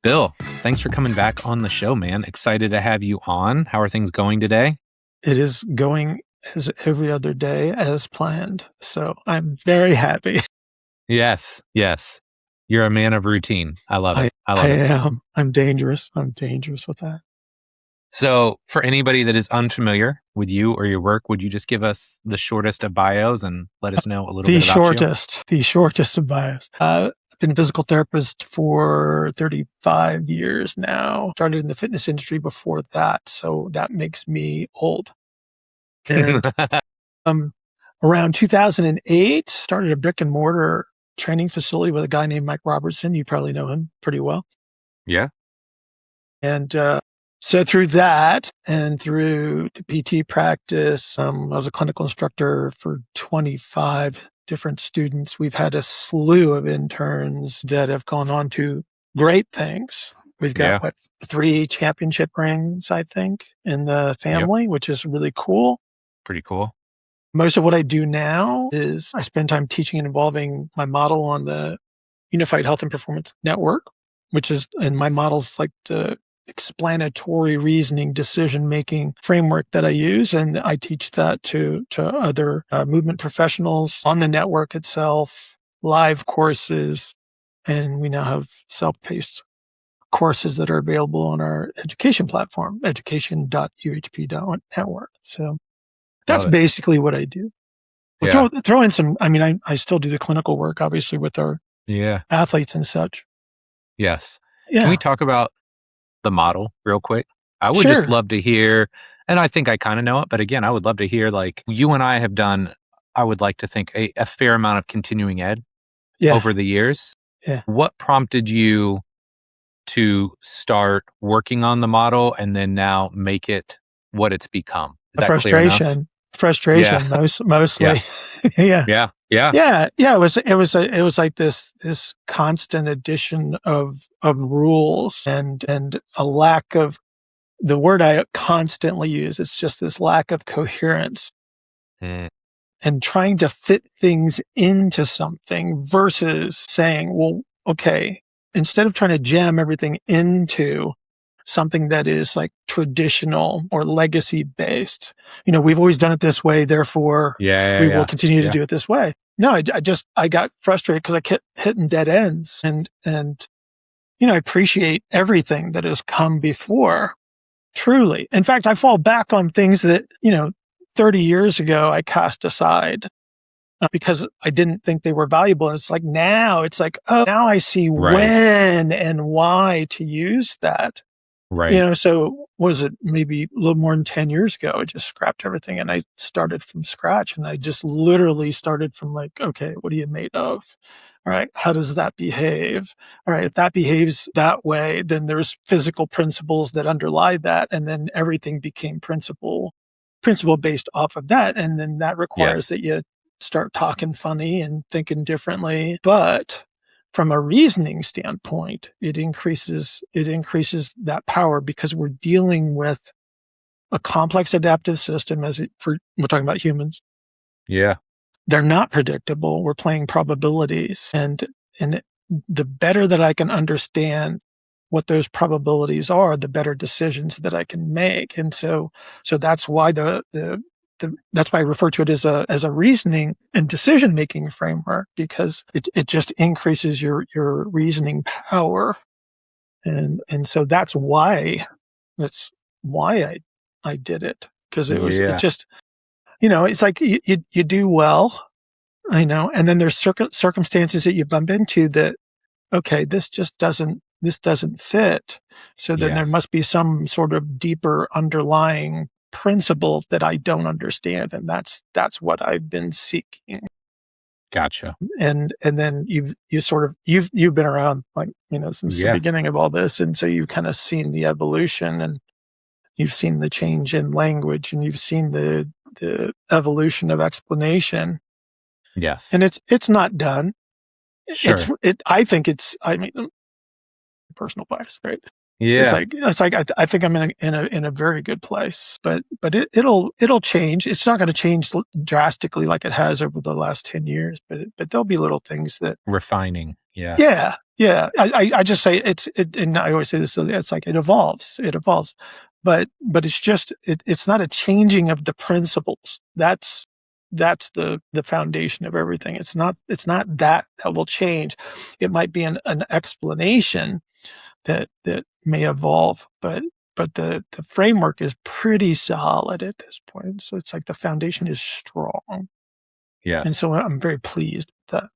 Bill, thanks for coming back on the show, man. Excited to have you on. How are things going today? It is going as every other day as planned. So I'm very happy. Yes. You're a man of routine. I love it. I am. I'm dangerous. I'm dangerous with that. So for anybody that is unfamiliar with you or your work, would you just give us the shortest of bios and let us know a little bit about you? The shortest of bios. I've been a physical therapist for 35 years now. Started in the fitness industry before that. So that makes me old. And around 2008, started a brick and mortar training facility with a guy named Mike Robertson. You probably know him pretty well. Yeah. And so through that and through the PT practice, I was a clinical instructor for 25 different students. We've had a slew of interns that have gone on to great things. We've got 3 championship rings, I think, in the family, which is really cool. Pretty cool. Most of what I do now is I spend time teaching and involving my model on the Unified Health and Performance Network, and my model's like the explanatory reasoning, decision-making framework that I use. And I teach that to other movement professionals on the network itself, live courses, and we now have self-paced courses that are available on our education platform, education.uhp.network. So that's basically what I do. We'll throw in some, I still do the clinical work, obviously, with our athletes and such. Yes. Yeah. Can we talk about the model real quick? I would just love to hear, and I think I kind of know it, but again, I would love to hear, like you and I have done, I would like to think a fair amount of continuing ed over the years. Yeah. What prompted you to start working on the model and then now make it what it's become? Is that clear enough? Frustration, mostly. Yeah. It was like this constant addition of rules and a lack of the word I constantly use. It's just this lack of coherence and trying to fit things into something versus saying, well, okay, instead of trying to jam everything into something that is like traditional or legacy based. We've always done it this way, therefore we will continue to do it this way. No, I got frustrated because I kept hitting dead ends and I appreciate everything that has come before. Truly. In fact, I fall back on things that, 30 years ago I cast aside because I didn't think they were valuable. And it's like, now I see when and why to use that. Right. So was it maybe a little more than 10 years ago? I just scrapped everything and I started from scratch, and I just literally started from like, okay, what are you made of? All right. How does that behave? All right. If that behaves that way, then there's physical principles that underlie that. And then everything became principle based off of that. And then that requires that you start talking funny and thinking differently. But from a reasoning standpoint, it increases that power because we're dealing with a complex adaptive system. We're talking about humans. Yeah. They're not predictable. We're playing probabilities, and the better that I can understand what those probabilities are, the better decisions that I can make. And so that's why that's why I refer to it as a reasoning and decision-making framework, because it just increases your reasoning power. And so that's why I did it. Because it just, it's like you do well, and then there's circumstances that you bump into that, okay, this doesn't fit. So then there must be some sort of deeper underlying principle that I don't understand. And that's what I've been seeking. Gotcha. And then you've been around, like, since the beginning of all this. And so you've kind of seen the evolution, and you've seen the change in language, and you've seen the evolution of explanation. Yes. And it's not done. Sure. I think personal bias, right? Yeah. It's like I think I'm in a very good place, but it'll change. It's not going to change drastically like it has over the last 10 years, but there'll be little things that refining. Yes. Yeah, yeah. I just say and I always say this, so it's like it evolves, but it's not a changing of the principles. That's the foundation of everything. It's not that will change. It might be an explanation that may evolve, but the framework is pretty solid at this point. So it's like the foundation is strong, and Yes. so I'm very pleased with that.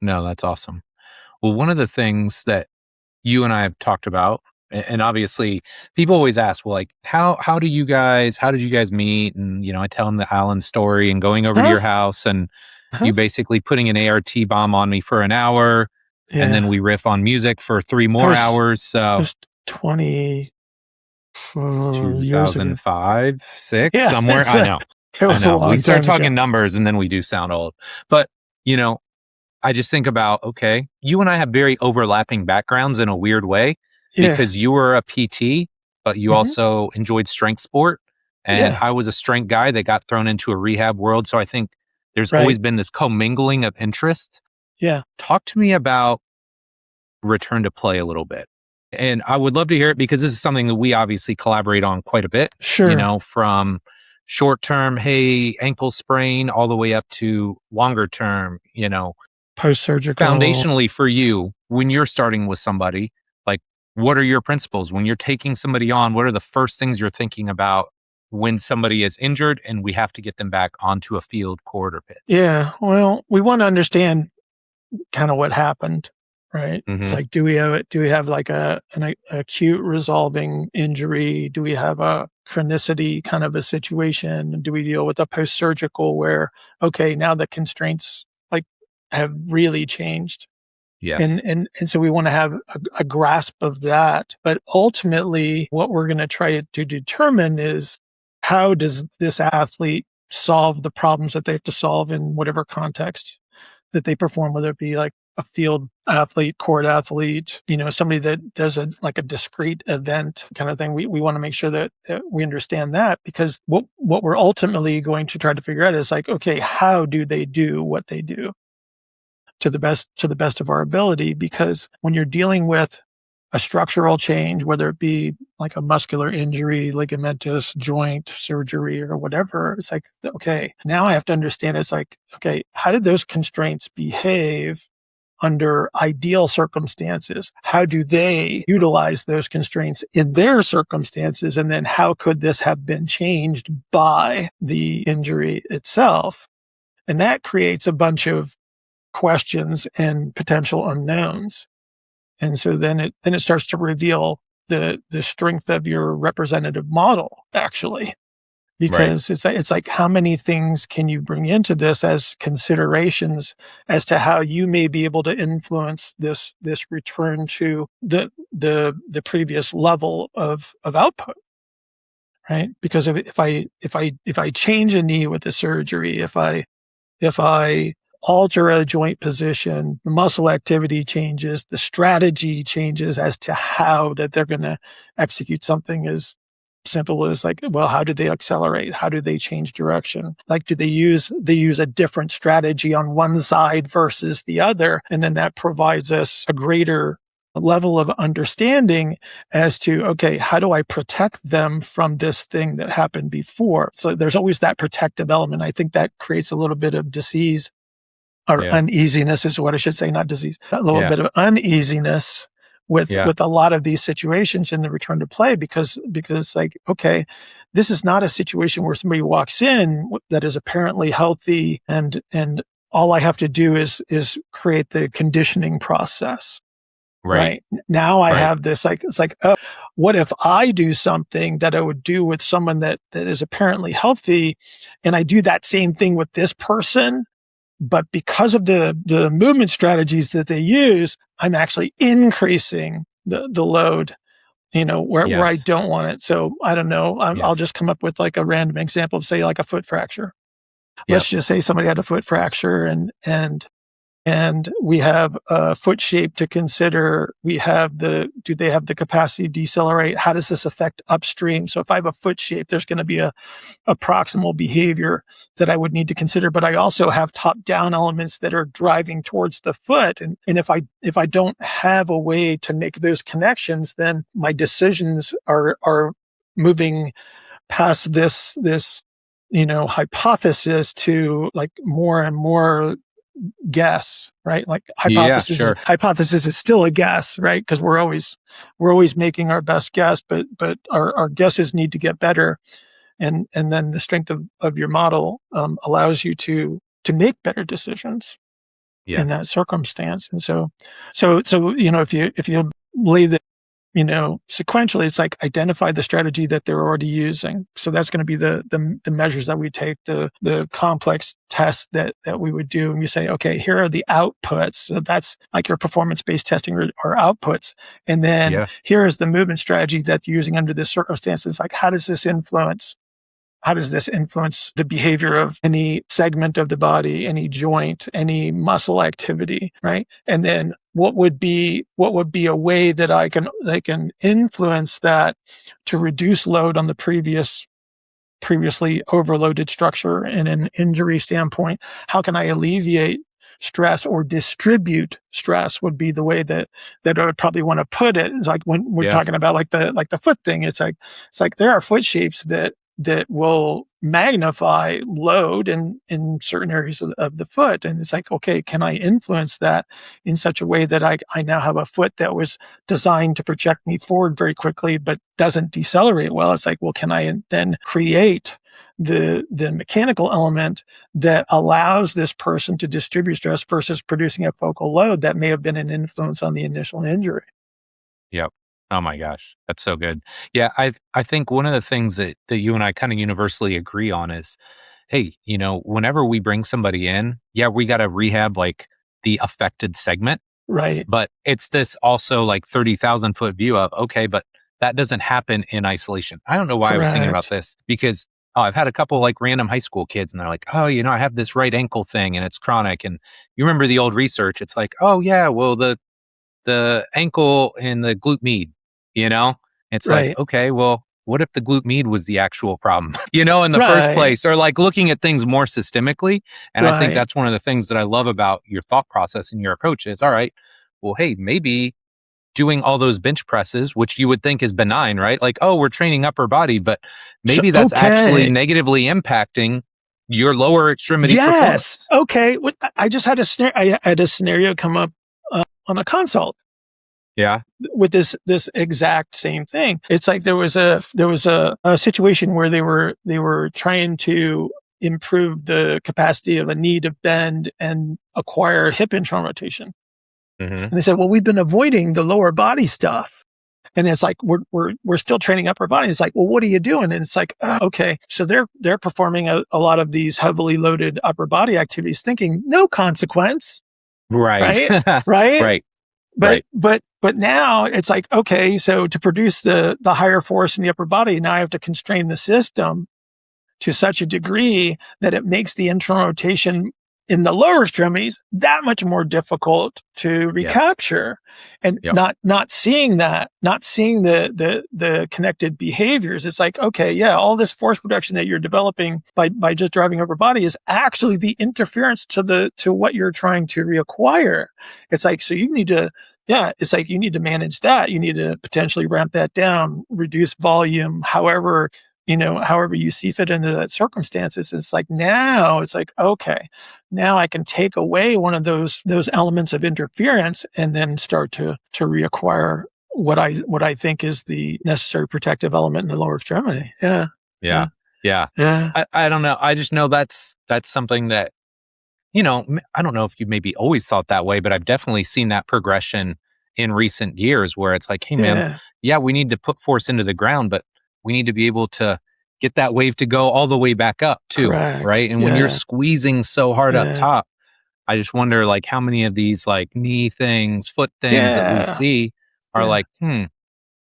No, that's awesome. Well, one of the things that you and I have talked about, and obviously people always ask, well, like, how did you guys meet? And, I tell them the Alan story and going over to Huh? your house and Huh? you basically putting an ART bomb on me for an hour. And then Yeah. we riff on music for 3 That more hours. it So was 20 years ago. 2005, 6, Yeah, somewhere. it I was a know. We long start time ago. talking numbers and then we do sound old. But, you know, I just think about, okay, you and I have very overlapping backgrounds in a weird way Yeah. because you were a PT, but you Mhm. also enjoyed strength sport. And Yeah. I was a strength guy that got thrown into a rehab world. So I think there's always Right. been this commingling of interest. Yeah. Talk to me about return to play a little bit. And I would love to hear it because this is something that we obviously collaborate on quite a bit, Sure. from short term, hey, ankle sprain, all the way up to longer term, Post-surgical. foundationally for you, when you're starting with somebody, like what are your principles? When you're taking somebody on, what are the first things you're thinking about when somebody is injured and we have to get them back onto a field, court, or pitch? Yeah. Well, we wanna understand kinda what happened, right? It's Hmm. like, do we have like an acute resolving injury? Do we have a chronicity kind of a situation? Do we deal with a post-surgical where, okay, now the constraints, like, have really changed? And Yes. and and so we wanna have a grasp of that, but ultimately, what we're gonna try to determine is how does this athlete solve the problems that they have to solve in whatever context that they perform, whether it be like a field athlete, court athlete, somebody that does a discrete event kind of thing. We wanna make sure that we understand that because what we're ultimately going to try to figure out is like, okay, how do they do what they do? To the best of our ability, because when you're dealing with a structural change, whether it be like a muscular injury, ligamentous joint surgery or whatever, it's like, okay, now I have to understand, it's like, okay, how did those constraints behave under ideal circumstances? How do they utilize those constraints in their circumstances? And then how could this have been changed by the injury itself? And that creates a bunch of questions and potential unknowns. And so then it starts to reveal the strength of your representative model, actually, Right. because it's like how many things can you bring into this as considerations as to how you may be able to influence this return to the previous level of output, right? Because if I change a knee with the surgery, if I alter a joint position, the muscle activity changes, the strategy changes as to how that they're going to execute something as simple as like, well, how do they accelerate? How do they change direction? Like, do they use a different strategy on one side versus the other? And then that provides us a greater level of understanding as to, okay, how do I protect them from this thing that happened before? So there's always that protective element. I think that creates a little bit of disease or Yeah. uneasiness is what I should say, not disease. A little Yeah. bit of uneasiness with Yeah. with a lot of these situations in the return to play because like, okay, this is not a situation where somebody walks in that is apparently healthy and all I have to do is create the conditioning process. Right. Right. Now I Right. have this like it's like, "Oh, what if I do something that I would do with someone that is apparently healthy, and I do that same thing with this person, but because of the movement strategies that they use, I'm actually increasing the load, where I Yes. don't want it." So, I don't know, I'll Yes. just come up with, like, a random example of, say, like, a foot fracture. Yep. Let's just say somebody had a foot fracture and and we have a foot shape to consider. We have do they have the capacity to decelerate? How does this affect upstream? So if I have a foot shape, there's going to be a proximal behavior that I would need to consider, but I also have top-down elements that are driving towards the foot. And if I don't have a way to make those connections, then my decisions are moving past this hypothesis to like more and more guess, right? Like hypothesis is still a guess, right? Because we're always making our best guess, but our guesses need to get better. And then the strength of your model allows you to make better decisions in that circumstance. And so if you lay the sequentially, it's like identify the strategy that they're already using. So that's going to be the measures that we take, the complex tests that we would do. And you say, okay, here are the outputs. So that's like your performance-based testing or outputs. And then here is the movement strategy that you're using under this circumstances. Like, how does this influence the behavior of any segment of the body, any joint, any muscle activity, right? And then what would be a way that I can influence that to reduce load on the previously overloaded structure? In an injury standpoint, how can I alleviate stress or distribute stress would be the way that I would probably want to put it. It's like when we're talking about like the foot thing, it's like there are foot shapes that will magnify load in certain areas of the foot. And it's like, okay, can I influence that in such a way that I now have a foot that was designed to project me forward very quickly, but doesn't decelerate well? It's like, well, can I then create the mechanical element that allows this person to distribute stress versus producing a focal load that may have been an influence on the initial injury? Yep. Oh my gosh, that's so good. Yeah, I think one of the things that you and I kind of universally agree on is, hey, whenever we bring somebody in, we got to rehab like the affected segment, right? But it's this also like 30,000-foot view of, okay, but that doesn't happen in isolation. I don't know why I was thinking about this because I've had a couple like random high school kids and they're like, oh, I have this right ankle thing and it's chronic. And you remember the old research? It's like, oh yeah, well the ankle and the glute med, It's like, Right. okay, well, what if the glute med was the actual problem, in the first Right. place? Or like looking at things more systemically. And I think Right. that's one of the things that I love about your thought process and your approach is, all right, well, hey, maybe doing all those bench presses, which you would think is benign, right? Like, oh, we're training upper body, but maybe that's actually negatively impacting your lower extremity performance. Okay. I just had a scenario come up on a consult. Yeah. With this exact same thing. It's like there was a situation where they were trying to improve the capacity of a knee to bend and acquire hip internal rotation. Mm-hmm. And they said, well, we've been avoiding the lower body stuff. And it's like, we're still training upper body. It's like, well, what are you doing? And it's like, oh, okay. So they're performing a lot of these heavily loaded upper body activities thinking no consequence. Right. Right. Right. But now it's like, okay, so to produce the higher force in the upper body, now I have to constrain the system to such a degree that it makes the internal rotation in the lower extremities that much more difficult to recapture. And not seeing the connected behaviors. It's like, okay, all this force production that you're developing by just driving upper body is actually the interference to what you're trying to reacquire. It's like, so you need to manage that. You need to potentially ramp that down, reduce volume, however you see fit into that circumstances. It's like, okay, now I can take away one of those elements of interference and then start to reacquire what I think is the necessary protective element in the lower extremity. Yeah. I don't know. I just know that's something that, I don't know if you maybe always thought that way, but I've definitely seen that progression in recent years where it's like, hey man, we need to put force into the ground, but we need to be able to get that wave to go all the way back up too. Correct. Right. And when you're squeezing so hard up top, I just wonder like how many of these like knee things, foot things that we see are like,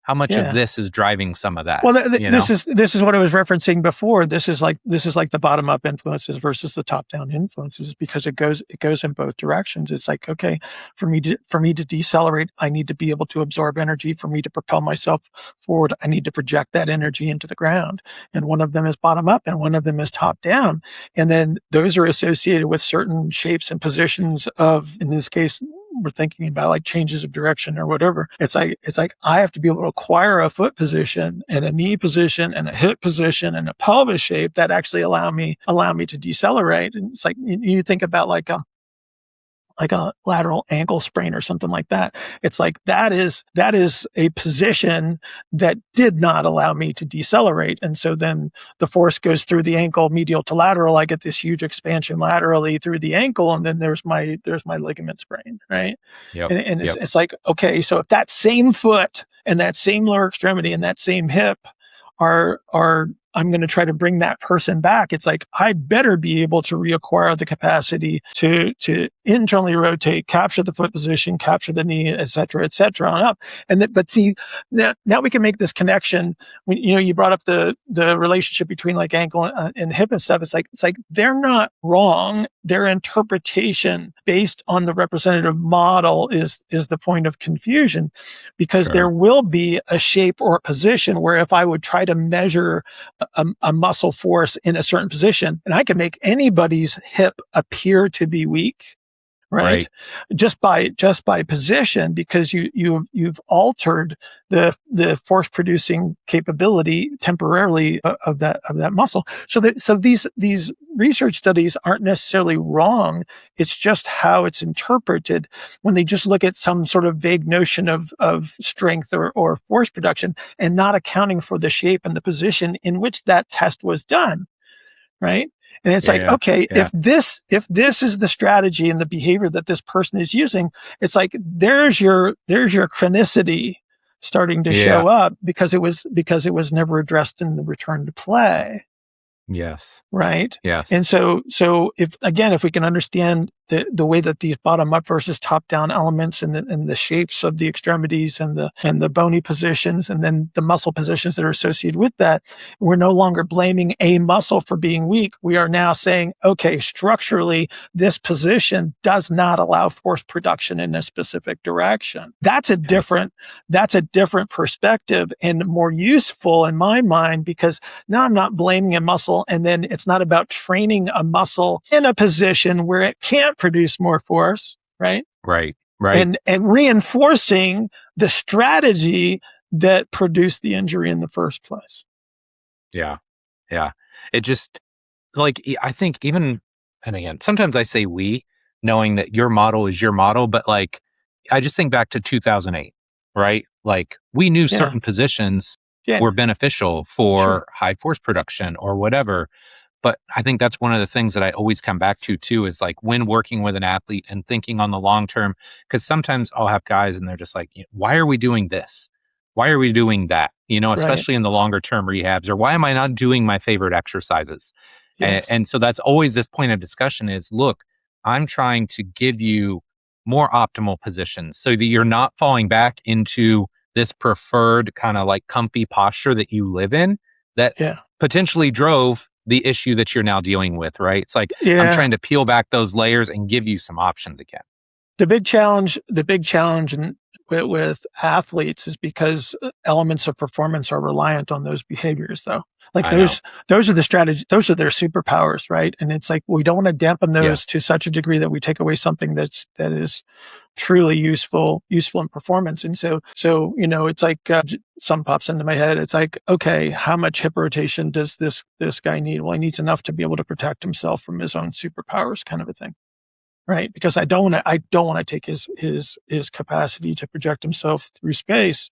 how much of this is driving some of that? Well, this is what I was referencing before. This is like the bottom up influences versus the top down influences, because it goes in both directions. It's like, okay, for me to decelerate, I need to be able to absorb energy. For me to propel myself forward, I need to project that energy into the ground. And one of them is bottom up, and one of them is top down. And then those are associated with certain shapes and positions of, in this case, we're thinking about like changes of direction or whatever. It's like I have to be able to acquire a foot position and a knee position and a hip position and a pelvis shape that actually allow me to decelerate. And it's like you think about like a lateral ankle sprain or something like that. It's like that is a position that did not allow me to decelerate. And so then the force goes through the ankle medial to lateral. I get this huge expansion laterally through the ankle. And then there's my ligament sprain, right? Yep. And it's like, okay, so if that same foot and that same lower extremity and that same hip are I'm going to try to bring that person back. It's like, I better be able to reacquire the capacity to internally rotate, capture the foot position, capture the knee, et cetera, on up. But see, now we can make this connection. When, you brought up the relationship between like ankle and hip and stuff. It's like they're not wrong. Their interpretation based on the representative model is the point of confusion, because there will be a shape or a position where if I would try to measure a muscle force in a certain position, and I can make anybody's hip appear to be weak, right? Just by position, because you've altered the force producing capability temporarily of that muscle. So these research studies aren't necessarily wrong. It's just how it's interpreted when they just look at some sort of vague notion of strength or force production, and not accounting for the shape and the position in which that test was done, right? And it's if this is the strategy and the behavior that this person is using, it's like there's your chronicity starting to show up, because it was never addressed in the return to play. Yes. Right. Yes. And so if we can understand the way that these bottom up versus top down elements and the shapes of the extremities and the bony positions and then the muscle positions that are associated with that, we're no longer blaming a muscle for being weak. We are now saying, okay, structurally, this position does not allow force production in a specific direction. That's a different perspective and more useful in my mind, because now I'm not blaming a muscle, and then it's not about training a muscle in a position where it can't produce more force, right? Right. And reinforcing the strategy that produced the injury in the first place. Yeah. It just, like, I think even, and again, sometimes I say we, knowing that your model is your model, but like, I just think back to 2008, right? Like, we knew certain positions were beneficial for high force production or whatever. But I think that's one of the things that I always come back to too, is like when working with an athlete and thinking on the long term, because sometimes I'll have guys and they're just like, why are we doing this? Why are we doing that? Especially in the longer term rehabs, or why am I not doing my favorite exercises? Yes. And so that's always this point of discussion is, look, I'm trying to give you more optimal positions so that you're not falling back into this preferred kind of like comfy posture that you live in that potentially drove the issue that you're now dealing with, right? It's like, I'm trying to peel back those layers and give you some options again. The big challenge with athletes is because elements of performance are reliant on those behaviors, though. Like those are the strategies, those are their superpowers, right? And it's like, we don't want to dampen those to such a degree that we take away something that is truly useful in performance. And so, it's like, some pops into my head. It's like, okay, how much hip rotation does this guy need? Well, he needs enough to be able to protect himself from his own superpowers, kind of a thing. Right. Because I don't want to take his capacity to project himself through space,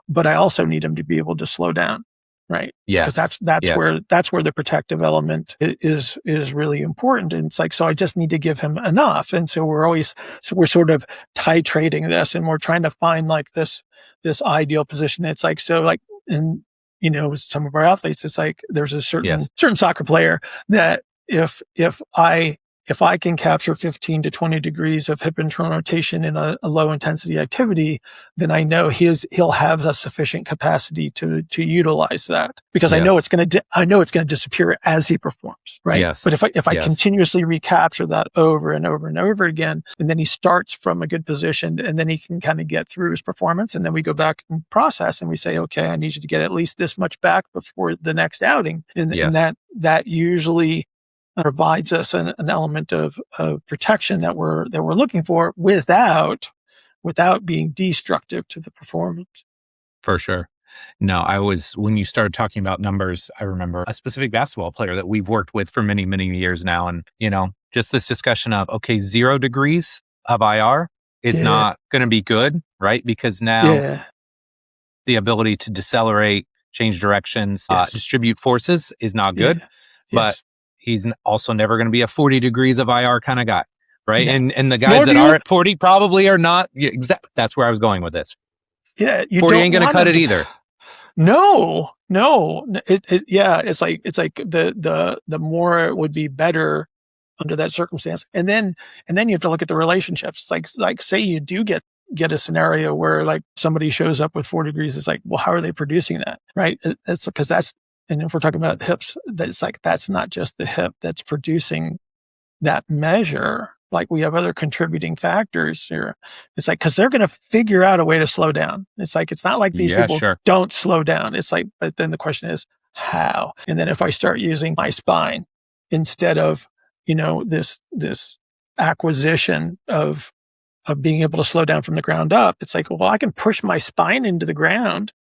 but I also need him to be able to slow down. Right. Yes. Because that's where the protective element is really important. And it's like, so I just need to give him enough. And so we're sort of titrating this, and we're trying to find like this ideal position. It's like, so like, and some of our athletes, it's like there's a certain soccer player that if I if I can capture 15 to 20 degrees of hip internal rotation in a low intensity activity, then I know he'll have a sufficient capacity to utilize that, because I know it's going to disappear as he performs, right? Yes. But if I continuously recapture that over and over and over again, and then he starts from a good position, and then he can kind of get through his performance, and then we go back and process, and we say, okay, I need you to get at least this much back before the next outing, and that usually provides us an element of protection that we're looking for without being destructive to the performance. For sure. No, when you started talking about numbers, I remember a specific basketball player that we've worked with for many, many years now. And, just this discussion of, okay, 0 degrees of IR is not going to be good, right? Because now the ability to decelerate, change directions, distribute forces is not good. But he's also never going to be a 40 degrees of IR kind of guy, right? No. And the guys that are at 40 probably are not. That's where I was going with this. Yeah, 40 ain't going to cut it either. No. It's like the more it would be better under that circumstance, and then you have to look at the relationships. It's like say you do get a scenario where like somebody shows up with 4 degrees. It's like, well, how are they producing that, right? It's because and if we're talking about hips, that's not just the hip that's producing that measure. Like we have other contributing factors here. It's like, because they're going to figure out a way to slow down. It's like, it's not like these people don't slow down. It's like, but then the question is how? And then if I start using my spine instead of, this acquisition of being able to slow down from the ground up, it's like, well, I can push my spine into the ground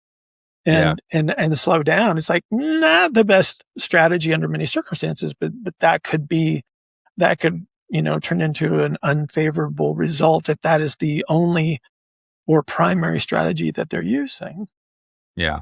and slow down. It's like not the best strategy under many circumstances, but that could turn into an unfavorable result if that is the only or primary strategy that they're using. Yeah.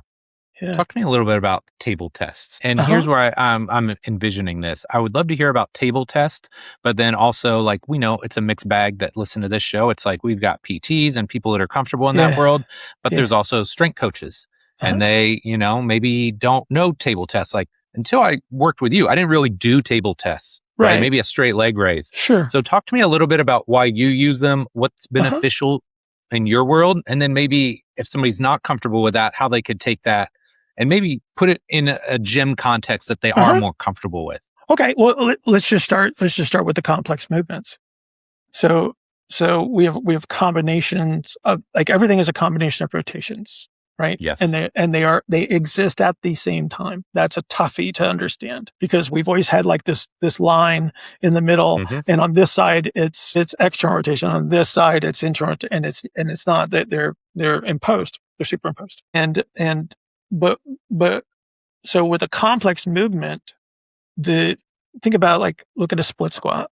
Talk to me a little bit about table tests. And here's where I'm envisioning this. I would love to hear about table tests, but then also, like, we know it's a mixed bag that listen to this show. It's like we've got PTs and people that are comfortable in that world, but there's also strength coaches. And they, maybe don't know table tests. Like, until I worked with you, I didn't really do table tests. Right. Maybe a straight leg raise. Sure. So talk to me a little bit about why you use them, what's beneficial in your world, and then maybe if somebody's not comfortable with that, how they could take that and maybe put it in a gym context that they are more comfortable with. Okay. Well, let's just start with the complex movements. So we have combinations of, like, everything is a combination of rotations. Right. Yes. And they exist at the same time. That's a toughie to understand, because we've always had like this line in the middle, and on this side it's external rotation, on this side it's internal, and it's not that they're imposed, they're superimposed. But so with a complex movement, think about, like, look at a split squat.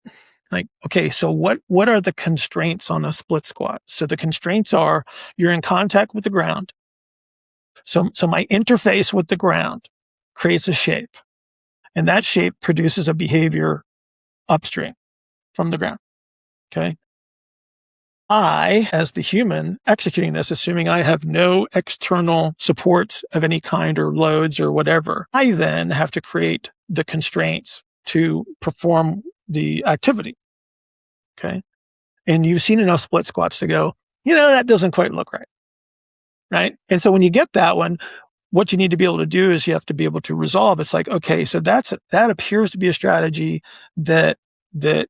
Like, okay, so what are the constraints on a split squat? So the constraints are you're in contact with the ground. So my interface with the ground creates a shape, and that shape produces a behavior upstream from the ground. Okay. I, as the human executing this, assuming I have no external supports of any kind or loads or whatever, I then have to create the constraints to perform the activity. Okay. And you've seen enough split squats to go, that doesn't quite look right. Right. And so when you get that one, what you need to be able to do is you have to be able to resolve. It's like, okay, so that appears to be a strategy that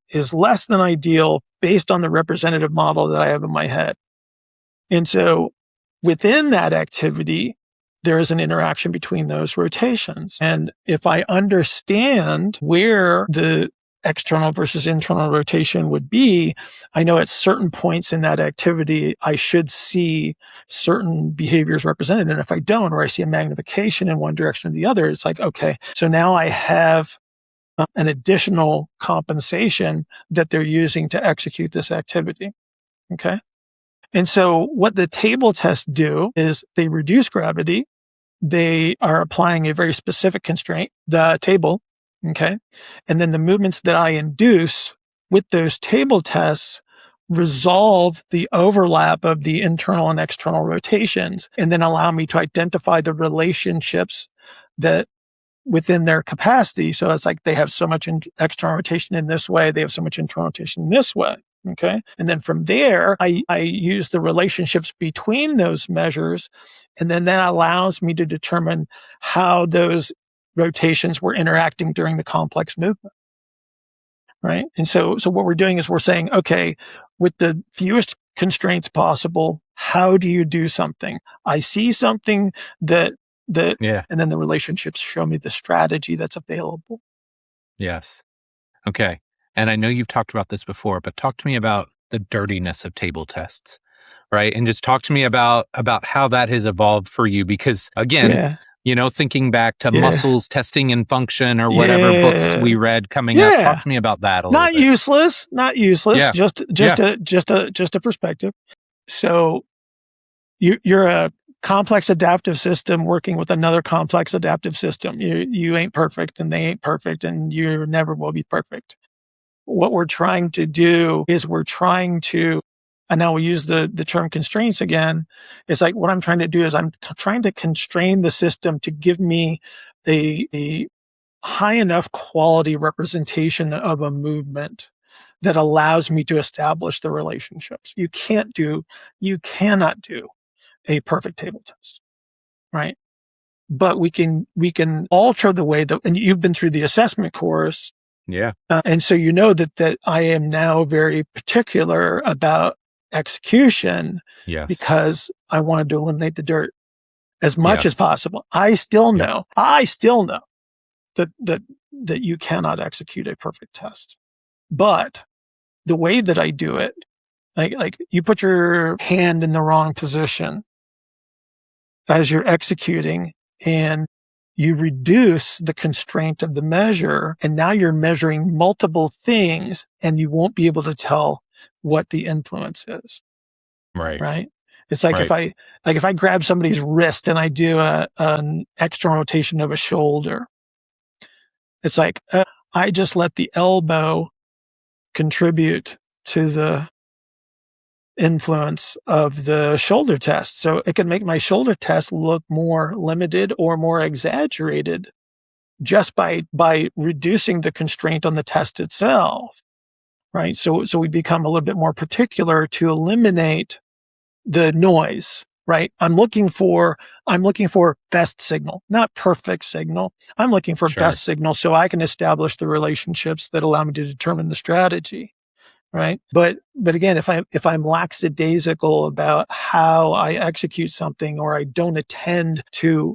is less than ideal based on the representative model that I have in my head. And so within that activity, there is an interaction between those rotations. And if I understand where the external versus internal rotation would be, I know at certain points in that activity, I should see certain behaviors represented. And if I don't, or I see a magnification in one direction or the other, it's like, okay, so now I have an additional compensation that they're using to execute this activity. Okay. And so what the table tests do is they reduce gravity. They are applying a very specific constraint, the table. Okay. And then the movements that I induce with those table tests resolve the overlap of the internal and external rotations, and then allow me to identify the relationships that within their capacity. So it's like they have so much external rotation in this way, they have so much internal rotation in this way. Okay. And then from there, I use the relationships between those measures. And then that allows me to determine how those rotations were interacting during the complex movement. Right. And so what we're doing is we're saying, okay, with the fewest constraints possible, how do you do something? I see something that, Yeah. and then the relationships show me the strategy that's available. Yes. Okay. And I know you've talked about this before, but talk to me about the dirtiness of table tests, right? And just talk to me about how that has evolved for you because again, Yeah. Thinking back to Yeah. muscles testing and function or whatever books Yeah. we read coming up, talk Yeah. to me about that a little Not bit. useless, not useless, Yeah. just Yeah. a perspective. So you're a complex adaptive system working with another complex adaptive system. You ain't perfect and they ain't perfect and you never will be perfect. What we're trying to do is and now we use the term constraints again. It's like what I'm trying to do is I'm trying to constrain the system to give me a high enough quality representation of a movement that allows me to establish the relationships. You cannot do a perfect table test, right? But we can alter the way that, and you've been through the assessment course. Yeah. And so you know that I am now very particular about execution Yes. because I wanted to eliminate the dirt as much as Yes. possible. I still Yep. know that you cannot execute a perfect test. But the way that I do it, like you put your hand in the wrong position as you're executing and you reduce the constraint of the measure. And now you're measuring multiple things and you won't be able to tell what the influence is. Right. Right. It's like Right. if I grab somebody's wrist and I do an external rotation of a shoulder, it's like I just let the elbow contribute to the influence of the shoulder test. So it can make my shoulder test look more limited or more exaggerated just by reducing the constraint on the test itself. Right. So we become a little bit more particular to eliminate the noise. Right. I'm looking for best signal, not perfect signal. I'm looking for Sure. best signal so I can establish the relationships that allow me to determine the strategy. Right. But again, if I'm lackadaisical about how I execute something or I don't attend to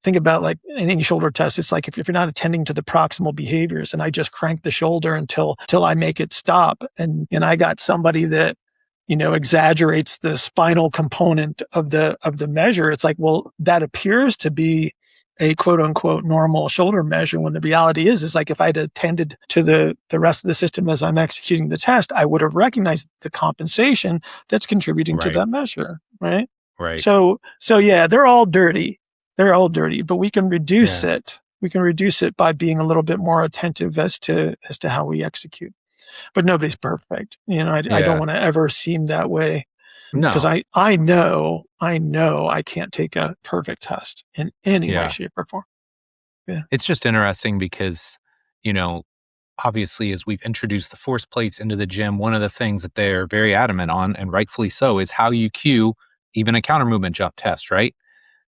think about like in any shoulder test, it's like if you're not attending to the proximal behaviors and I just crank the shoulder until I make it stop. And I got somebody that, exaggerates the spinal component of the measure. It's like, well, that appears to be a quote unquote normal shoulder measure when the reality is like if I'd attended to the rest of the system as I'm executing the test, I would have recognized the compensation that's contributing to Right. that measure. Right. Right. So yeah, they're all dirty. But we can reduce it. We can reduce it by being a little bit more attentive as to how we execute. But nobody's perfect. I don't want to ever seem that way because No. I know I can't take a perfect test in any way, Yeah. shape, or form. Yeah. It's just interesting because, you know, obviously, as we've introduced the force plates into the gym, one of the things that they're very adamant on, and rightfully so, is how you cue even a counter movement jump test, right?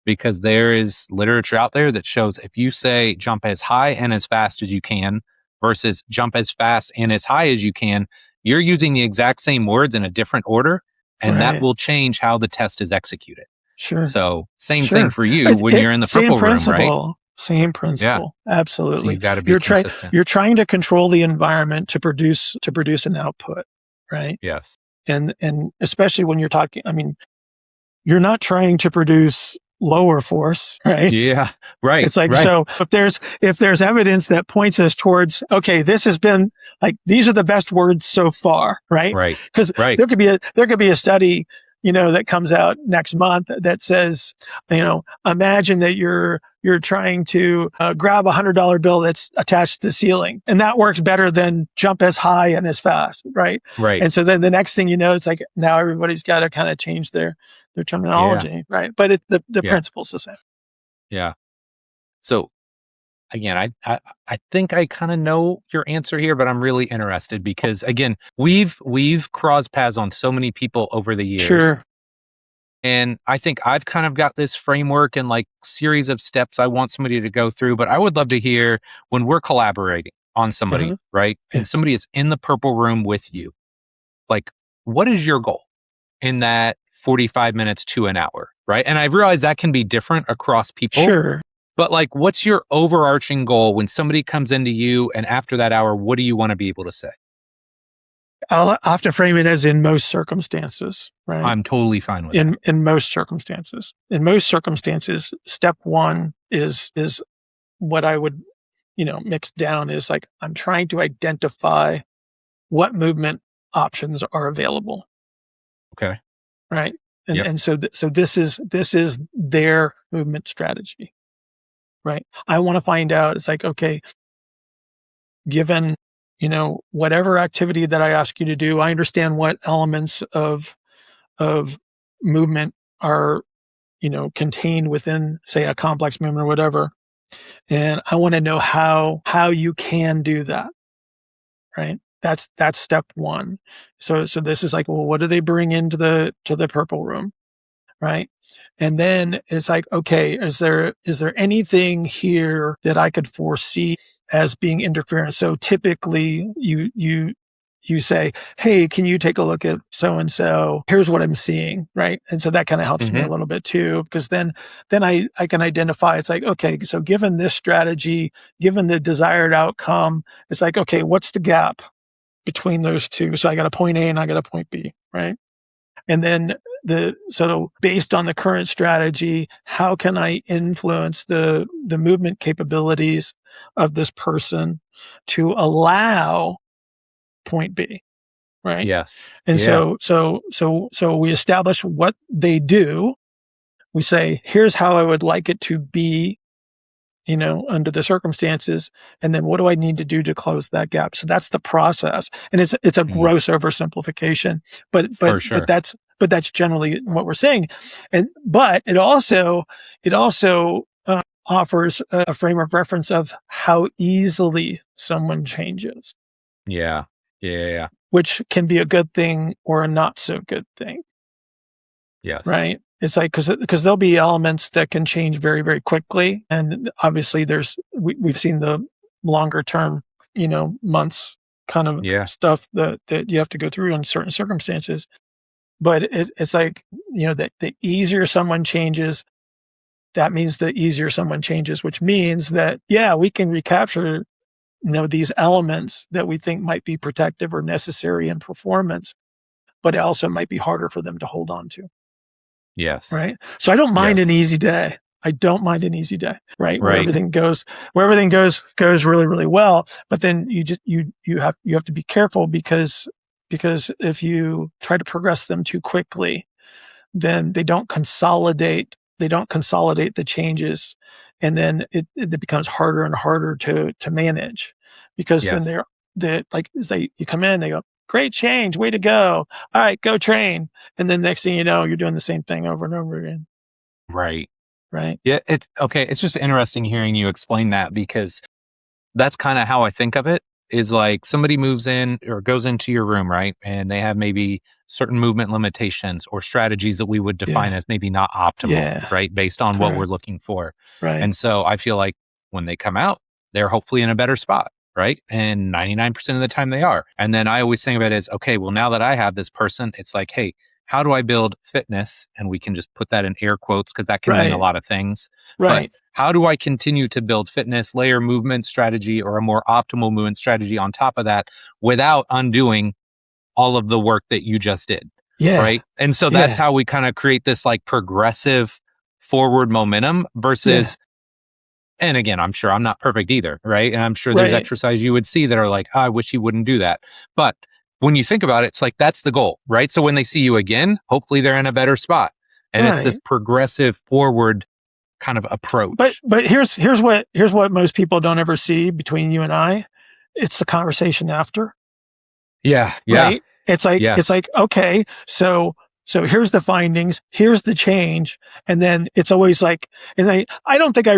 Because there is literature out there that shows if you say jump as high and as fast as you can versus jump as fast and as high as you can, you're using the exact same words in a different order, and that Right. will change how the test is executed. Sure. So, same thing Sure. for you when you're in the Same purple room, right? principle. Same Yeah. principle. So Absolutely. you've got to be consistent. You're trying to control the environment to produce an output, right? Yes. And especially when you're talking, you're not trying to produce lower force, right? Yeah. Right. It's like, Right. so if there's evidence that points us towards, okay, this has been like, these are the best words so far, right? Right. Because Right. there could be a study, that comes out next month that says, imagine that you're trying to grab $100 bill that's attached to the ceiling, and that works better than jump as high and as fast, right? Right. And so then the next thing you know, it's like now everybody's got to kind of change their terminology, right? But the Yeah. principle's the same. Yeah. So again, I think I kind of know your answer here, but I'm really interested because again, we've crossed paths on so many people over the years. Sure. And I think I've kind of got this framework and like series of steps I want somebody to go through, but I would love to hear when we're collaborating on somebody, Uh-huh. right? Yeah. And somebody is in the purple room with you. Like, what is your goal in that 45 minutes to an hour, right? And I realize that can be different across people, Sure. but like, what's your overarching goal when somebody comes into you and after that hour, what do you want to be able to say? I'll have to frame it as in most circumstances, right? I'm totally fine with that. In most circumstances. In most circumstances, step one is what I would, mix down is like I'm trying to identify what movement options are available, Okay. right? And Yep. and so so this is their movement strategy, right? I want to find out. It's like, okay, given whatever activity that I ask you to do, I understand what elements of movement are contained within, say, a complex movement or whatever, and I want to know how you can do that, right? That's step one. So this is like, well, what do they bring into the purple room, right? And then it's like, okay, is there anything here that I could foresee as being interference? So typically you say, hey, can you take a look at so and so? Here's what I'm seeing, right? And so that kind of helps me Hmm. a little bit too, because then I can identify. It's like, okay, so given this strategy, given the desired outcome, it's like, okay, what's the gap between those two? So I got a point A and I got a point B, right? And then so based on the current strategy, how can I influence the movement capabilities of this person to allow point B, right? Yes. And Yeah. so we establish what they do. We say, here's how I would like it to be, under the circumstances. And then what do I need to do to close that gap? So that's the process. And it's a Mhm. gross oversimplification, but For sure. that's generally what we're saying. But it also offers a frame of reference of how easily someone changes, Yeah. Yeah. which can be a good thing or a not so good thing, Yes. right? It's like, because there'll be elements that can change very, very quickly. And obviously we've seen the longer term, months kind of Yeah. stuff that you have to go through in certain circumstances. But it's like, that the easier someone changes, that means the easier someone changes, which means that, yeah, we can recapture, these elements that we think might be protective or necessary in performance, but it also might be harder for them to hold on to. Yes. Right. So I don't mind an Yes. easy day. I don't mind an easy day, right? Right. Where everything goes really, really well. But then you have to be careful because if you try to progress them too quickly, then they don't consolidate the changes. And then it becomes harder and harder to manage, because then Yes. you come in, they go, great change, way to go. All right, go train. And then next thing you know, you're doing the same thing over and over again. Right. Right. Yeah. It's okay. It's just interesting hearing you explain that because that's kind of how I think of it is like somebody moves in or goes into your room, right? And they have maybe certain movement limitations or strategies that we would define Yeah. as maybe not optimal, Yeah. right? Based on what we're Correct. looking for. Right. And so I feel like when they come out, they're hopefully in a better spot, right? And 99% of the time they are. And then I always think of it as, okay, well, now that I have this person, it's like, hey, how do I build fitness? And we can just put that in air quotes because that can mean a Right. lot of things. But Right. how do I continue to build fitness, layer movement strategy or a more optimal movement strategy on top of that without undoing all of the work that you just did? Yeah. Right. And so that's Yeah. how we kind of create this like progressive forward momentum Yeah. versus, and again, I'm sure I'm not perfect either. Right. And I'm sure there's Right. exercise you would see that are like, oh, I wish you wouldn't do that. But when you think about it, it's like that's the goal. Right. So when they see you again, hopefully they're in a better spot. And it's this Right. progressive forward kind of But approach. here's what most people don't ever see between you and I. It's the conversation after, Yeah. Yeah. right? It's like Yes. okay, so So here's the findings, here's the change. And then it's always like, and I don't think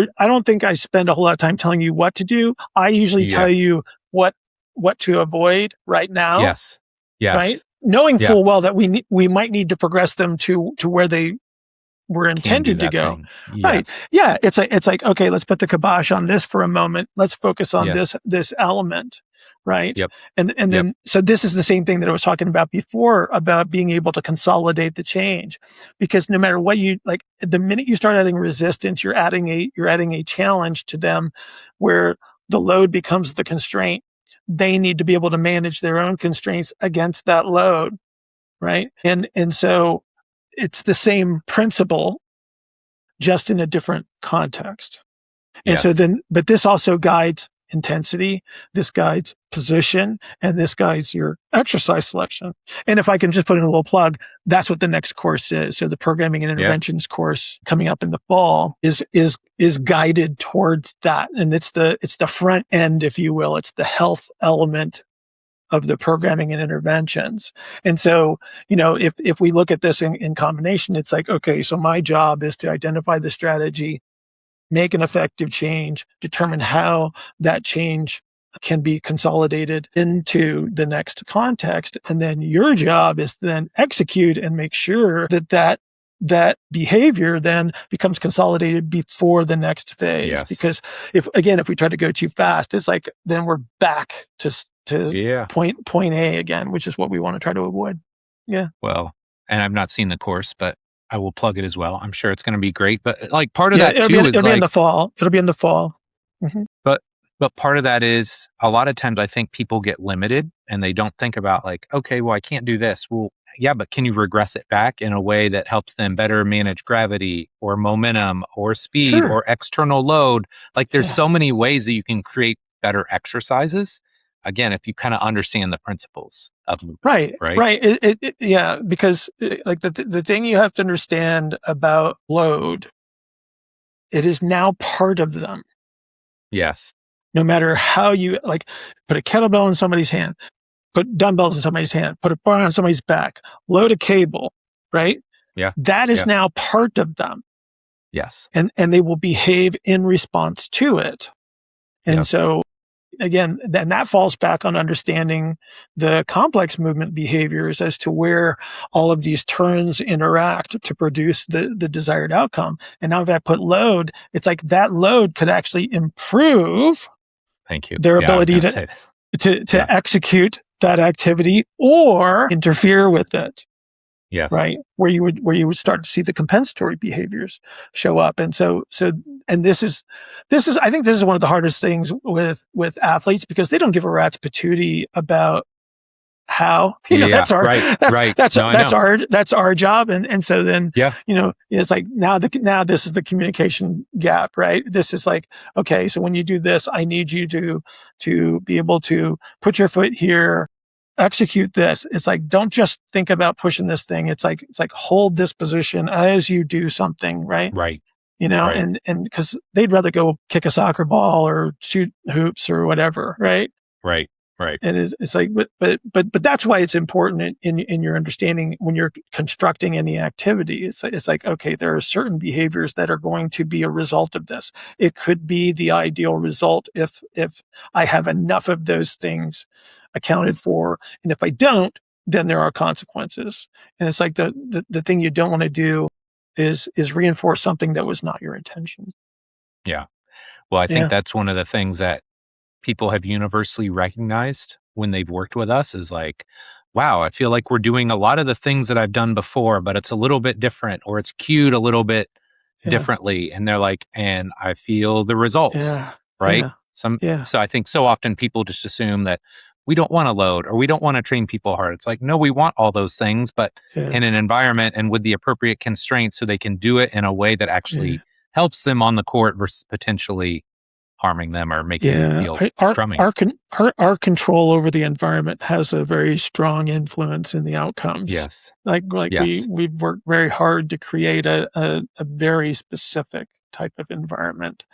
I spend a whole lot of time telling you what to do. I usually tell you what to avoid right now. Yes. Yes. Right. Knowing full well that we might need to progress them to where they were intended to go. Yes. Right. Yeah. It's like, okay, let's put the kibosh on this for a moment. Let's focus on this element. Right. Yep. And then, so this is the same thing that I was talking about before about being able to consolidate the change, because no matter what you like, the minute you start adding resistance, you're adding a challenge to them where the load becomes the constraint. They need to be able to manage their own constraints against that load. Right. And so it's the same principle, just in a different context. And so then, but this also guides intensity, this guides position, and this guides your exercise selection. And if I can just put in a little plug, that's what the next course is. So the programming and interventions course coming up in the fall is guided towards that. And it's the front end, if you will. It's the health element of the programming and interventions. And so, if we look at this in combination, it's like, okay, so my job is to identify the strategy, make an effective change, determine how that change can be consolidated into the next context. And then your job is to then execute and make sure that behavior then becomes consolidated before the next phase. Yes. Because if we try to go too fast, it's like, then we're back to point A again, which is what we want to try to avoid. Yeah. Well, and I've not seen the course, but I will plug it as well. I'm sure it's going to be great. But like part of that too is it'll be in the fall. It'll be in the fall. Mm-hmm. But part of that is a lot of times I think people get limited and they don't think about like, okay, well, I can't do this. Well, yeah, but can you regress it back in a way that helps them better manage gravity or momentum or speed or external load? Like there's so many ways that you can create better exercises. Again, if you kind of understand the principles of movement, right. Because like the thing you have to understand about load, it is now part of them. Yes. No matter how you like, put a kettlebell in somebody's hand, put dumbbells in somebody's hand, put a bar on somebody's back, load a cable, right? Yeah. That is now part of them. Yes. And they will behave in response to it. And so again, then that falls back on understanding the complex movement behaviors as to where all of these turns interact to produce the desired outcome. And now if I put load, it's like that load could actually improve their ability to execute that activity or interfere with it. Yes. Right. Where you would start to see the compensatory behaviors show up. And and this is, I think this is one of the hardest things with athletes, because they don't give a rat's patootie about how, that's our job. And so then, it's like, now this is the communication gap, right? This is like, okay, so when you do this, I need you to be able to put your foot here, execute this. It's like, don't just think about pushing this thing. It's like hold this position as you do something, right? Right. And because they'd rather go kick a soccer ball or shoot hoops or whatever, right? Right. And it's like, but that's why it's important in your understanding when you're constructing any activity. It's like, okay, there are certain behaviors that are going to be a result of this. It could be the ideal result if I have enough of those things accounted for, and if I don't, then there are consequences. And it's like the thing you don't want to do is reinforce something that was not your intention. Yeah. Well, I think that's one of the things that people have universally recognized when they've worked with us is like, wow, I feel like we're doing a lot of the things that I've done before, but it's a little bit different, or it's cued a little bit differently. And they're like, and I feel the results, right? So I think so often people just assume that we don't want to load or we don't want to train people hard. It's like, no, we want all those things, but in an environment and with the appropriate constraints so they can do it in a way that actually helps them on the court versus potentially harming them or making them feel crummy. Our control over the environment has a very strong influence in the outcomes. Yes. We've worked very hard to create a very specific type of environment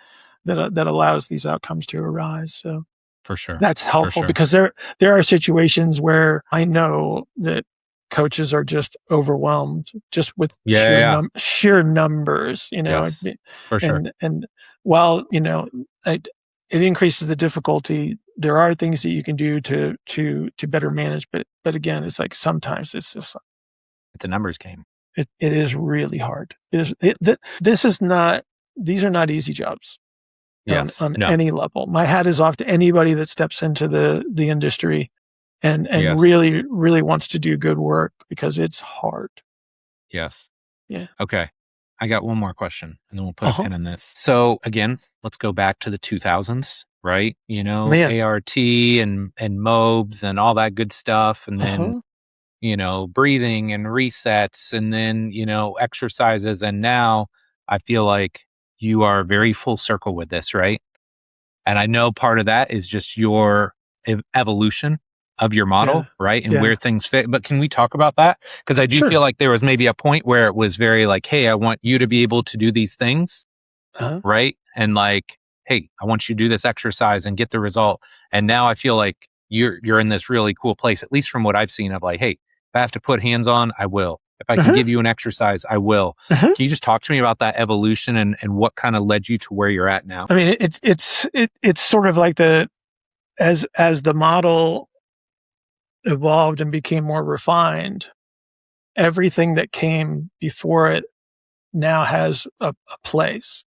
that allows these outcomes to arise. So for sure. That's helpful because there are situations where I know that coaches are just overwhelmed just with sheer numbers, Yes, for sure. and while, it increases the difficulty, there are things that you can do to better manage, but again, it's like sometimes it's just it's a numbers game. It is really hard. These are not easy jobs on any level. My hat is off to anybody that steps into the industry and really, really wants to do good work, because it's hard. Yes. Yeah. Okay. I got one more question and then we'll put a pin in this. So again, let's go back to the 2000s, right? ART and MOBs and all that good stuff. And then, breathing and resets and then, exercises. And now I feel like you are very full circle with this, right? And I know part of that is just your evolution of your model, right? And where things fit. But can we talk about that? Because I do feel like there was maybe a point where it was very like, hey, I want you to be able to do these things, right? And like, hey, I want you to do this exercise and get the result. And now I feel like you're in this really cool place, at least from what I've seen, of like, hey, if I have to put hands on, I will. If I can give you an exercise, I will. Can you just talk to me about that evolution and what kind of led you to where you're at now? I mean, it's sort of like as the model evolved and became more refined, everything that came before it now has a place,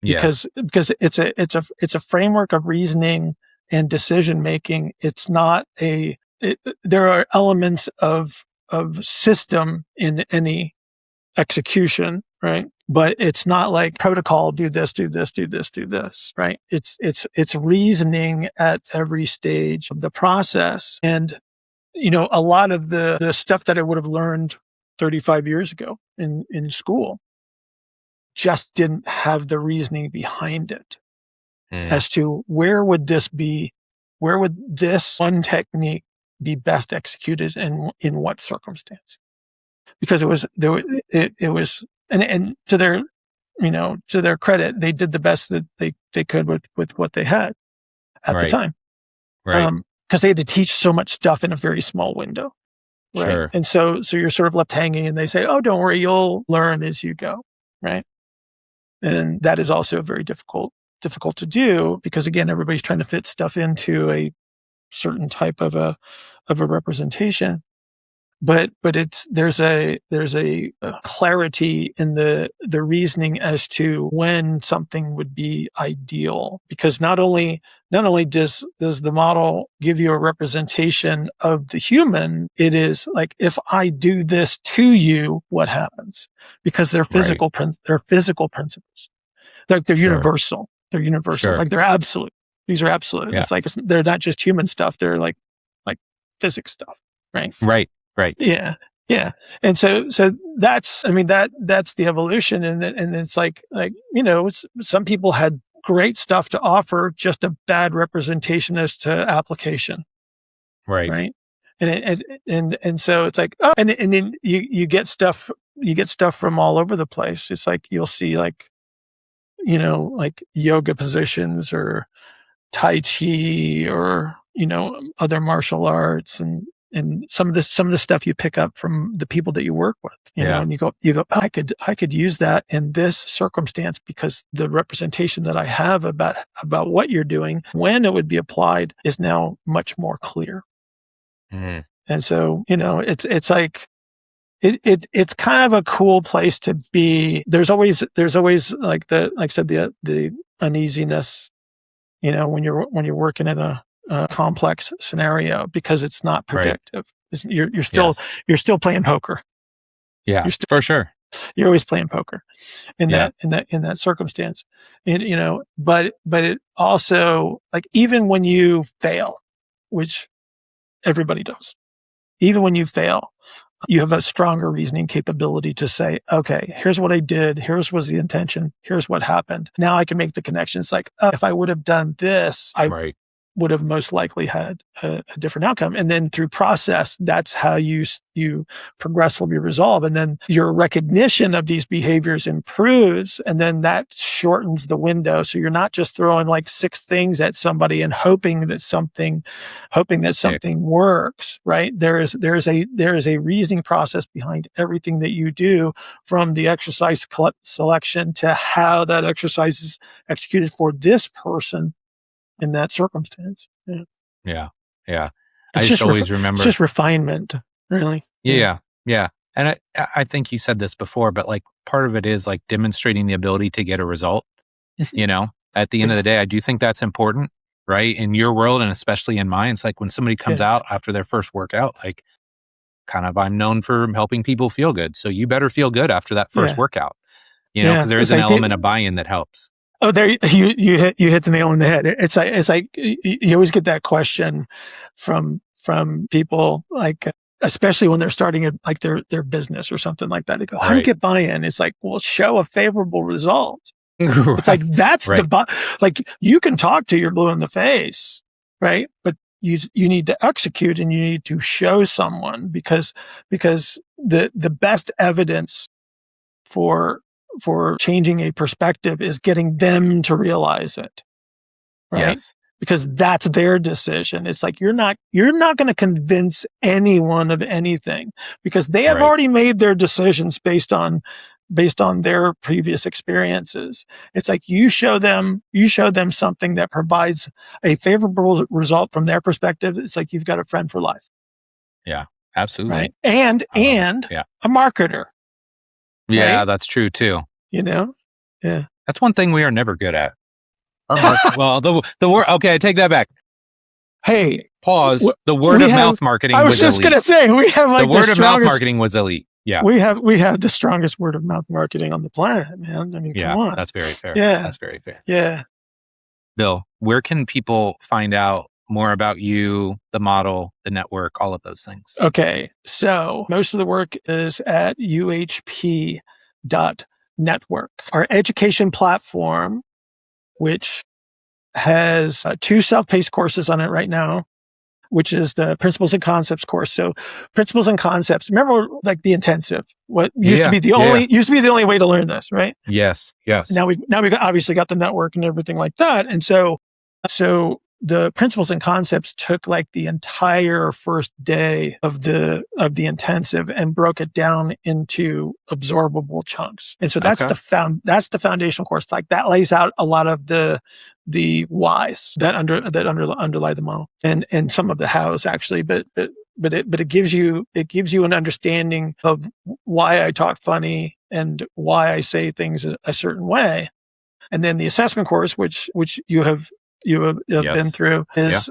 because it's a framework of reasoning and decision making. It's not there are elements of system in any execution, right? But it's not like protocol, do this, do this, do this, do this, right? It's reasoning at every stage of the process. And a lot of the stuff that I would have learned 35 years ago in school just didn't have the reasoning behind it as to where would this one technique be best executed and in what circumstance. Because it was, and to their credit, they did the best that they could with what they had at the time. Right. Because they had to teach so much stuff in a very small window. Right. Sure. And so you're sort of left hanging, and they say, oh, don't worry, you'll learn as you go. Right. And that is also very difficult to do, because again, everybody's trying to fit stuff into a certain type of a representation. But there's a clarity in the reasoning as to when something would be ideal, because not only does the model give you a representation of the human, it is like, if I do this to you, what happens? Because they're physical they're physical principles. They're universal. They're universal. Like, they're absolute. These are absolute. It's like, they're not just human stuff. They're like physics stuff. Right. Right. Yeah. Yeah. And so that's the evolution. And it's like, some people had great stuff to offer, just a bad representation as to application. Right. And so it's like, and then you get stuff from all over the place. It's like, you'll see like yoga positions or Tai Chi or, other martial arts, and some of the stuff you pick up from the people that you work with, and you go, oh, I could use that in this circumstance, because the representation that I have about what you're doing, when it would be applied, is now much more clear. And so, it's like, it's kind of a cool place to be. There's always like I said, the uneasiness, when you're working in a complex scenario, because it's not predictive. You're still playing poker. Yeah, for sure. You're always playing poker in that circumstance. And, but it also, like, even when you fail, which everybody does, even when you fail, you have a stronger reasoning capability to say, okay, here's what I did. Here's was the intention. Here's what happened. Now I can make the connections. Like, if I would have done this, would have most likely had a different outcome. And then through process, that's how you progressively resolve. And then your recognition of these behaviors improves. And then that shortens the window. So you're not just throwing like 6 things at somebody and hoping that something works, right? There is a reasoning process behind everything that you do, from the exercise selection to how that exercise is executed for this person in that circumstance. Yeah. Yeah. Yeah. I It's just just always it's remember. just refinement, really. Yeah. Yeah. And I think you said this before, but like part of it is like demonstrating the ability to get a result, at the end of Yeah. the day, I do think that's important, right? In your world and especially in mine, it's like when somebody comes Yeah. out after their first workout, like kind of I'm known for helping people feel good. So you better feel good after that first Yeah. workout, Yeah. because there is It's an like element of buy-in that helps. oh, there you hit the nail on the head. It's like you always get that question from people, like especially when they're starting like their business or something like that. They go, "How do you Right. get buy-in?" It's like, well, show a favorable result. It's like Right. that's Right. like you can talk to your blue in the face, right? But you need to execute, and you need to show someone, because the best evidence for changing a perspective is getting them to realize it, right? Yes. Because that's their decision. It's like you're not going to convince anyone of anything, because they have Right. already made their decisions based on their previous experiences. It's like you show them something that provides a favorable result from their perspective. It's like you've got a friend for life, Yeah. Absolutely. right? And I love it. Yeah. a marketer, Yeah, right? that's true too. Yeah. That's one thing we are never good at. Well, the word. Okay, I take that back. Hey, Pause. The word we of have. mouth marketing I was was just elite. gonna say we have The like the word of mouth strongest. marketing was elite. Yeah. We have the strongest word of mouth marketing on the planet, man. I mean, come Yeah. on. That's very fair. Yeah. That's very fair. Yeah. Bill, where can people find out more about you, the model, the network, all of those things? Okay. So most of the work is at uhp.network. Our education platform, which has 2 self-paced courses on it right now, which is the Principles and Concepts course. So Principles and Concepts, remember like the intensive, what used to Yeah. be the only way to learn this, right? Yes. Yes. Now we've obviously got the network and everything like that. And so the Principles and Concepts took like the entire first day of the intensive and broke it down into absorbable chunks. And so that's Okay. that's the foundational course. Like that lays out a lot of the whys that underlie the model, and some of the hows actually, but it gives you an understanding of why I talk funny and why I say things a certain way. And then the assessment course, which you have Yes. been through, is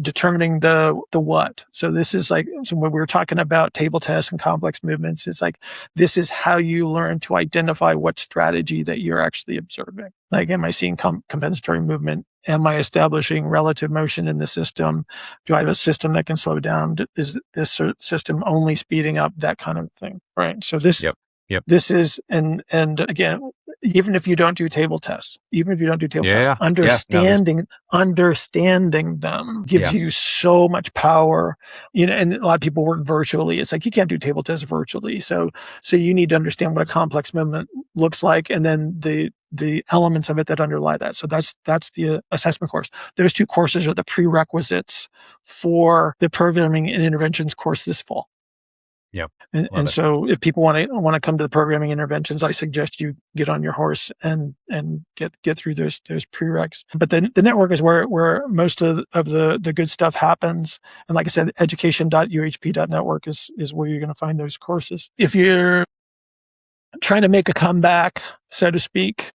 determining the what. So this is like, so when we were talking about table tests and complex movements, it's like this is how you learn to identify what strategy that you're actually observing. Like, am I seeing compensatory movement? Am I establishing relative motion in the system? Do I have a system that can slow down? Is this system only speeding up? That kind of thing, right? So this Yep. Yep. this is, and again, even if you don't do table tests, Yeah. understanding them gives you so much power. And a lot of people work virtually. It's like you can't do table tests virtually. So you need to understand what a complex movement looks like, and then the elements of it that underlie that. So that's the assessment course. Those 2 courses are the prerequisites for the programming and interventions course this fall. Yep. And so if people want to come to the programming interventions, I suggest you get on your horse and get through those prereqs. But the network is where most of the good stuff happens. And like I said, education.uhp.network is where you're going to find those courses. If you're trying to make a comeback, so to speak,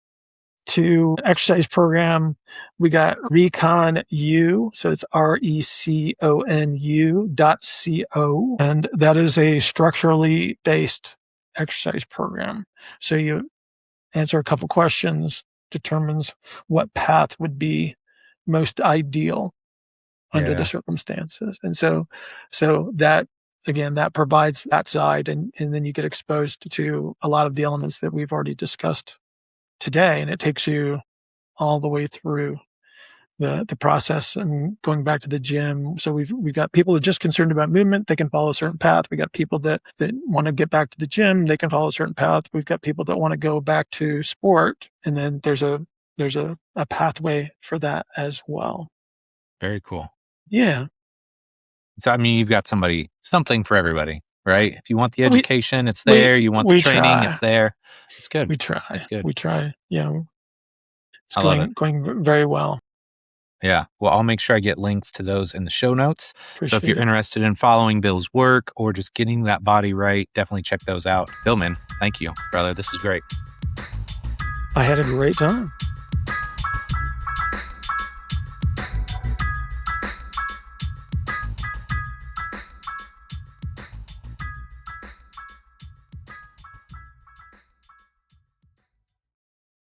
to exercise program, we got Recon U. So it's RECONU.co. And that is a structurally based exercise program. So you answer a couple questions, determines what path would be most ideal under the circumstances. And so that, again, that provides that side. And then you get exposed to a lot of the elements that we've already discussed today, and it takes you all the way through the process and going back to the gym. So we've got people that are just concerned about movement. They can follow a certain path. We got people that want to get back to the gym. They can follow a certain path. We've got people that want to go back to sport. And then there's a pathway for that as well. Very cool. Yeah. So, I mean, you've got something for everybody, right? If you want the education, it's there. You want the training, it's there. It's good. We try. It's good. We try. Yeah. It's I love it. going very well. Yeah. Well, I'll make sure I get links to those in the show notes. So if you're interested in following Bill's work or just getting that body right, definitely check those out. Bill, man, thank you, brother. This was great. I had a great time.